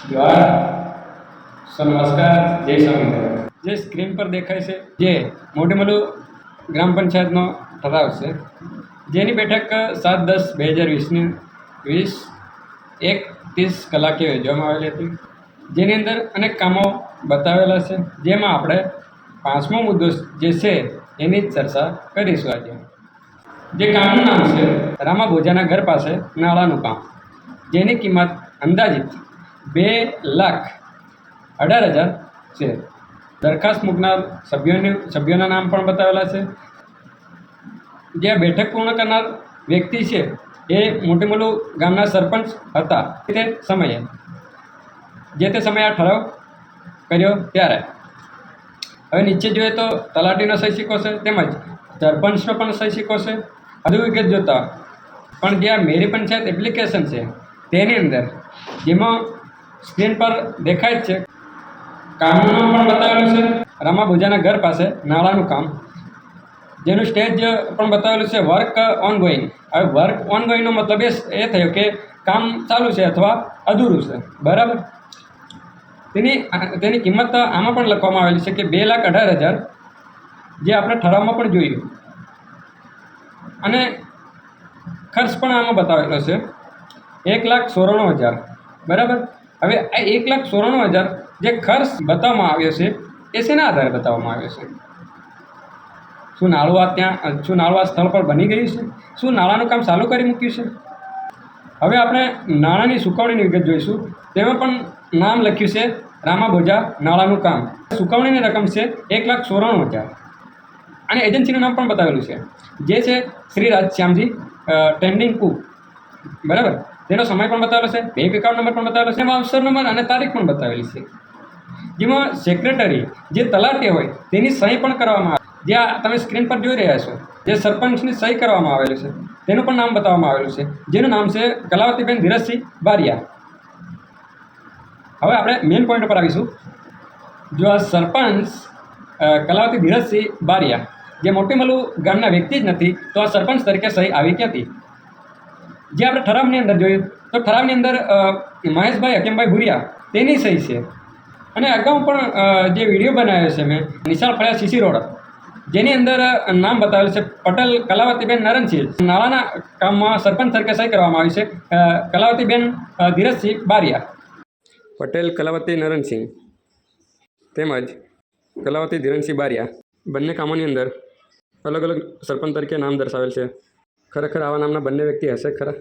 દ્વારા નમસ્કાર જય સ્વામિનારાયણ। જે સ્ક્રીન પર દેખાય છે જે મોટીમલું ગ્રામ પંચાયતનો ઠરાવ છે, જેની બેઠક 7/10/2020 1:30 કલાકે યોજવામાં આવેલી હતી, જેની અંદર અનેક કામો બતાવેલા છે, જેમાં આપણે 5મો મુદ્દો જે છે એની જ ચર્ચા કરીશું આજે। જે કામનું નામ છે રામા ભોજાના ઘર પાસે નાળાનું કામ, જેની કિંમત અંદાજિત 2,18,000 છે। દરખાસ્ત મૂકનાર સભ્યોના નામ પણ બતાવેલા છે। જે આ બેઠક પૂર્ણ કરનાર વ્યક્તિ છે એ મોટીમલું ગામના સરપંચ હતા તે સમયે, જે તે સમયે આ ઠરાવ કર્યો ત્યારે। હવે નીચે જોઈએ તો તલાટીનો સહી સિક્કો છે, તેમજ સરપંચનો પણ સહી સિક્કો છે। વધુ વિગત જોતા પણ જે આ મેરી પંચાયત એપ્લિકેશન છે તેની અંદર જેમાં સ્ક્રીન પર દેખાય જ છે, કામનું નામ પણ બતાવેલું છે રામા ભોજાના ઘર પાસે નાળાનું કામ, જેનું સ્ટેજ પણ બતાવેલું છે વર્ક ઓન ગોઈંગ। હવે વર્ક ઓન ગોઈંગનો મતલબ એ થયો કે કામ ચાલુ છે અથવા અધૂરું છે, બરાબર। તેની કિંમત આમાં પણ લખવામાં આવેલી છે કે 2,18,000, જે આપણે ઠરાવમાં પણ જોયું, અને ખર્ચ પણ આમાં બતાવેલો છે 1,94,000, બરાબર। હવે આ 1,94,000 જે ખર્ચ બતાવવામાં આવ્યો છે એ શેના આધારે બતાવવામાં આવ્યો છે? શું નાળું આ સ્થળ પર બની ગયું છે? શું નાળાનું કામ ચાલુ કરી મૂક્યું છે? હવે આપણે નાણાંની ચૂકવણીની વિગત જોઈશું। તેમાં પણ નામ લખ્યું છે રામા ભોજા નાળાનું કામ, ચૂકવણીની રકમ છે 1,94,000, અને એજન્સીનું નામ પણ બતાવેલું છે, જે છે શ્રી રાજશ્યામજી ટેન્ડિંગ કુક, બરાબર। તેનો સમય પણ બતાવેલો છે, બેંક એકાઉન્ટ નંબર પણ બતાવેલો છે, વાઉચર નંબર અને તારીખ પણ બતાવેલી છે, જેમાં સેક્રેટરી જે તલાટી હોય તેની સહી પણ કરવામાં આવે, જે આ તમે સ્ક્રીન પર જોઈ રહ્યા છો, જે સરપંચની સહી કરવામાં આવેલું છે તેનું પણ નામ બતાવવામાં આવેલું છે, જેનું નામ છે કલાવતીબેન ધીરજસિંહ બારિયા। હવે આપણે મેઇન પોઈન્ટ પર આવીશું। જો આ સરપંચ કલાવતી ધીરજસિંહ બારિયા જે મોટીમલું ગામના વ્યક્તિ જ નથી, તો આ સરપંચ તરીકે સહી આવી ક્યાંથી? જે આપણે ઠરાવની અંદર જોયું તો ઠરાવની અંદર મહેશભાઈ હકીમભાઈ ભુરિયા તેની સહી છે, અને અગાઉ પણ જે વિડીયો બનાવ્યો છે મેં નિશાળ ફળિયા સીસી રોડ, જેની અંદર નામ બતાવેલું છે પટેલ કલાવતીબેન નરણસિંહ, નાળાના કામમાં સરપંચ તરીકે સહી કરવામાં આવી છે કલાવતીબેન ધીરજસિંહ બારિયા, પટેલ કલાવતી નરણસિંહ તેમજ કલાવતી ધીરણસિંહ બારિયા, બંને કામોની અંદર અલગ અલગ સરપંચ તરીકે નામ દર્શાવેલ છે। ખરેખર આવા નામના બંને વ્યક્તિ હશે ખરા?